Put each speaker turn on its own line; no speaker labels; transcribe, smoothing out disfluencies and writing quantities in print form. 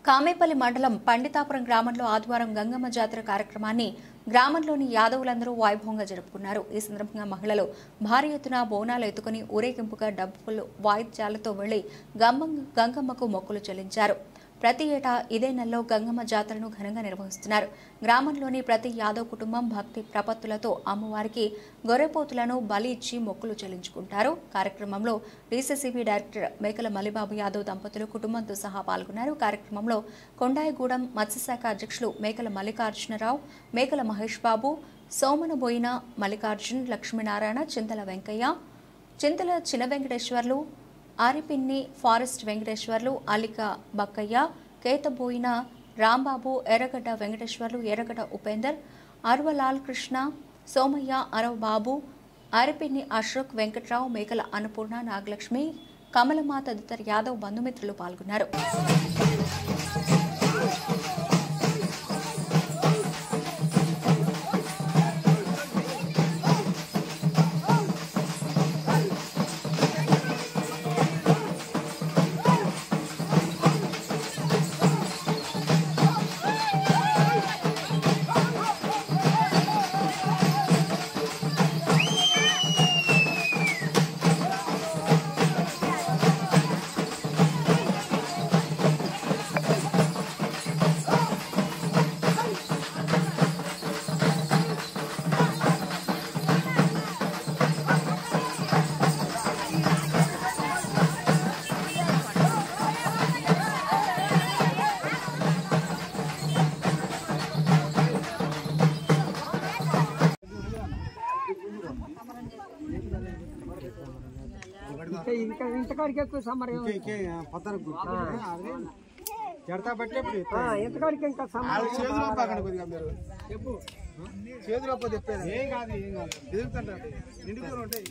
కామేపల్లి మండలం పండితాపురం గ్రామంలో ఆదివారం గంగమ్మ జాతర కార్యక్రమాన్ని గ్రామంలోని యాదవులందరూ వైభవంగా జరుపుకున్నారు. ఈ సందర్భంగా మహిళలు భారీ ఎత్తున బోనాలు ఎత్తుకుని ఊరేగింపుగా డబ్బులు వాయిద్యాలతో వెళ్లి గంగమ్మకు మొక్కులు చెల్లించారు. ప్రతి ఏటా ఇదే నెలలో గంగమ్మ జాతరను ఘనంగా నిర్వహిస్తున్నారు. గ్రామంలోని ప్రతి యాదవ్ కుటుంబం భక్తి ప్రపత్తులతో అమ్మవారికి గొర్రెపోతులను బలి ఇచ్చి మొక్కులు చెల్లించుకుంటారు. కార్యక్రమంలో డీసీసీబీ డైరెక్టర్ మేకల మల్లిబాబు యాదవ్ దంపతులు కుటుంబంతో సహా పాల్గొన్నారు. కార్యక్రమంలో కొండాయిగూడెం మత్స్యశాఖ అధ్యక్షులు మేకల మల్లికార్జునరావు, మేకల మహేష్ బాబు, సోమనబోయిన మల్లికార్జున్, లక్ష్మీనారాయణ, చింతల వెంకయ్య, చింతల చిన్న వెంకటేశ్వర్లు, ఆరిపిన్ని ఫారెస్ట్ వెంకటేశ్వర్లు, అలిక బక్కయ్య, కేతబోయిన రాంబాబు, ఎర్రగడ్డ వెంకటేశ్వర్లు, ఎర్రగడ్డ ఉపేందర్, అర్వలాల్ కృష్ణ, సోమయ్య, అరవ్ బాబు, ఆరిపిన్ని అశోక్, వెంకట్రావు, మేకల అన్నపూర్ణ, నాగలక్ష్మి, కమలమ్మ తదితర యాదవ్ బంధుమిత్రులు పాల్గొన్నారు.
ఇంతకాడికి ఎక్కువ సమ్మర్
జడతా పట్టేప్పుడు
ఎంతకాడికి ఇంకా సమ్మర్
చేతులు పాకండి కొద్దిగా మీరు చెప్పు చేతులు చెప్పేది ఏం కాదు ఎదుగుతుంటారు నిండుకొని ఉంటాయి.